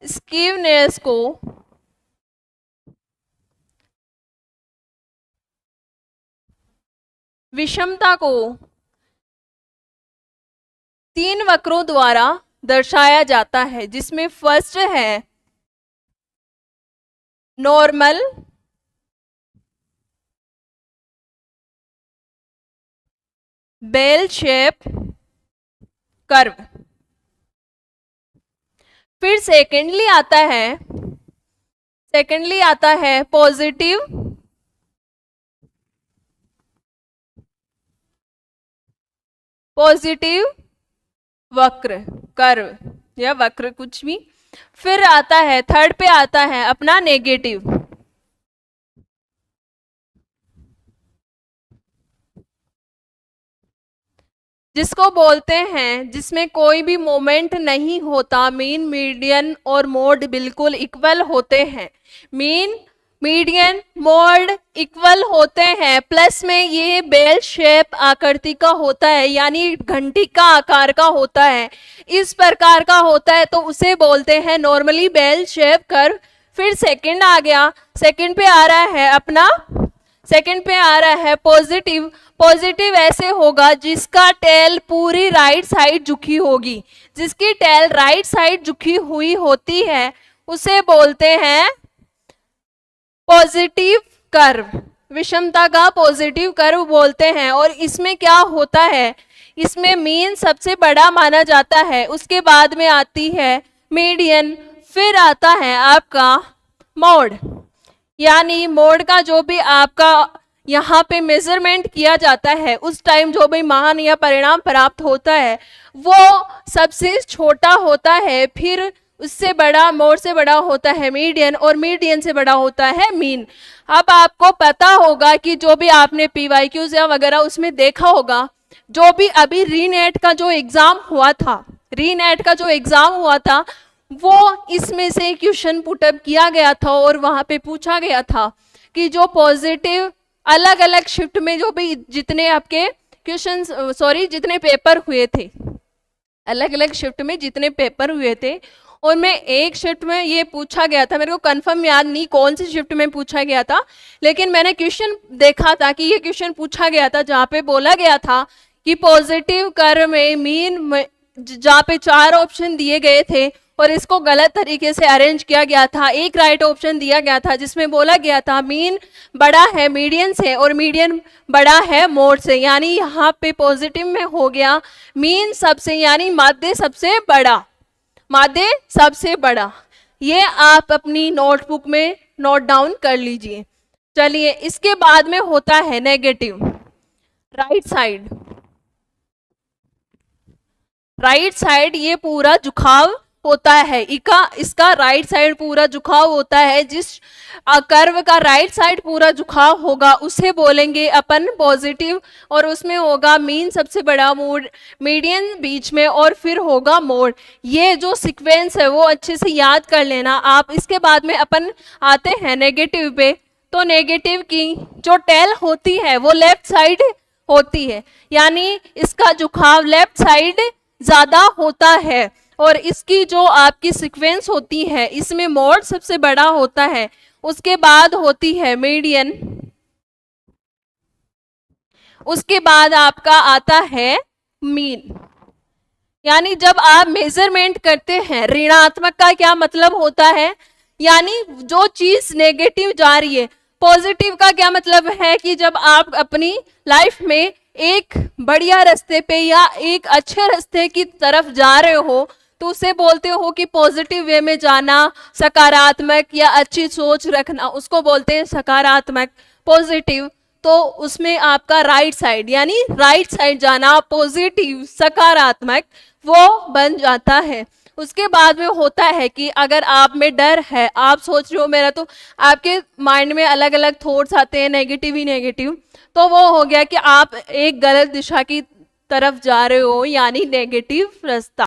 स्कीवनेस को विषमता को 3 वक्रों द्वारा दर्शाया जाता है, जिसमें फर्स्ट है नॉर्मल, बेल शेप कर्व। फिर सेकेंडली आता है पॉजिटिव वक्र कर्व या वक्र कुछ भी। फिर आता है थर्ड पे आता है अपना नेगेटिव, जिसको बोलते हैं जिसमें कोई भी मोमेंट नहीं होता, मीन मीडियन और मोड बिल्कुल इक्वल होते हैं, मीन मीडियन मोड इक्वल होते हैं, प्लस में ये बेल शेप आकृति का होता है, यानी घंटी का आकार का होता है, इस प्रकार का होता है, तो उसे बोलते हैं नॉर्मली बेल शेप कर्व। फिर सेकंड आ गया, सेकंड पे आ रहा है पॉजिटिव। पॉजिटिव ऐसे होगा जिसका टेल पूरी राइट साइड झुकी होगी, जिसकी टेल राइट साइड झुकी हुई होती है उसे बोलते हैं पॉजिटिव कर्व, विषमता का पॉजिटिव कर्व बोलते हैं। और इसमें क्या होता है, इसमें मीन सबसे बड़ा माना जाता है, उसके बाद में आती है मीडियन, फिर आता है आपका मोड, यानी मोड का जो भी आपका यहाँ पे मेजरमेंट किया जाता है उस टाइम जो भी मान या परिणाम प्राप्त होता है वो सबसे छोटा होता है, फिर उससे बड़ा मोड से बड़ा होता है मीडियन, और मीडियन से बड़ा होता है मीन। अब आपको पता होगा कि जो भी आपने PYQs या वगैरह उसमें देखा होगा, जो भी अभी रीनेट का जो एग्जाम हुआ था वो इसमें से क्वेश्चन पुटअप किया गया था और वहां पे पूछा गया था कि जो पॉजिटिव अलग अलग शिफ्ट में जो भी जितने आपके जितने पेपर हुए थे, अलग अलग शिफ्ट में जितने पेपर हुए थे उनमें एक शिफ्ट में ये पूछा गया था, मेरे को कंफर्म याद नहीं कौन सी शिफ्ट में पूछा गया था, लेकिन मैंने क्वेश्चन देखा था कि ये क्वेश्चन पूछा गया था जहाँ पे बोला गया था कि पॉजिटिव कर्व में मीन, जहाँ पे 4 ऑप्शन दिए गए थे और इसको गलत तरीके से अरेंज किया गया था, एक राइट ऑप्शन दिया गया था जिसमें बोला गया था मीन बड़ा है मीडियन से और मीडियन बड़ा है मोड से, यानी यहाँ पे पॉजिटिव में हो गया मीन सबसे, यानी माध्य सबसे बड़ा। ये आप अपनी नोटबुक में नोट डाउन कर लीजिए। चलिए, इसके बाद में होता है नेगेटिव, राइट साइड ये पूरा झुकाव होता है, इसका राइट साइड पूरा झुकाव होता है, जिस कर्व का राइट साइड पूरा झुकाव होगा उसे बोलेंगे अपन पॉजिटिव, और उसमें होगा मीन सबसे बड़ा, मोड मीडियन बीच में, और फिर होगा मोड। ये जो सीक्वेंस है वो अच्छे से याद कर लेना आप। इसके बाद में अपन आते हैं नेगेटिव पे, तो नेगेटिव की जो टेल होती है वो लेफ्ट साइड होती है, यानी इसका झुकाव लेफ्ट साइड ज्यादा होता है, और इसकी जो आपकी सीक्वेंस होती है इसमें मोड सबसे बड़ा होता है, उसके बाद होती है मीडियन, उसके बाद आपका आता है मीन। यानी जब आप मेजरमेंट करते हैं, ऋणात्मक का क्या मतलब होता है, यानी जो चीज नेगेटिव जा रही है, पॉजिटिव का क्या मतलब है कि जब आप अपनी लाइफ में एक बढ़िया रास्ते पे या एक अच्छे रास्ते की तरफ जा रहे हो तो उसे बोलते हो कि पॉजिटिव वे में जाना, सकारात्मक या अच्छी सोच रखना, उसको बोलते हैं सकारात्मक, पॉजिटिव। तो उसमें आपका राइट साइड, यानी राइट साइड जाना, पॉजिटिव सकारात्मक, वो बन जाता है। उसके बाद में होता है कि अगर आप में डर है, आप सोच रहे हो मेरा, तो आपके माइंड में अलग अलग थॉट्स आते हैं नेगेटिव ही नेगेटिव, तो वो हो गया कि आप एक गलत दिशा की तरफ जा रहे हो, यानी नेगेटिव रास्ता।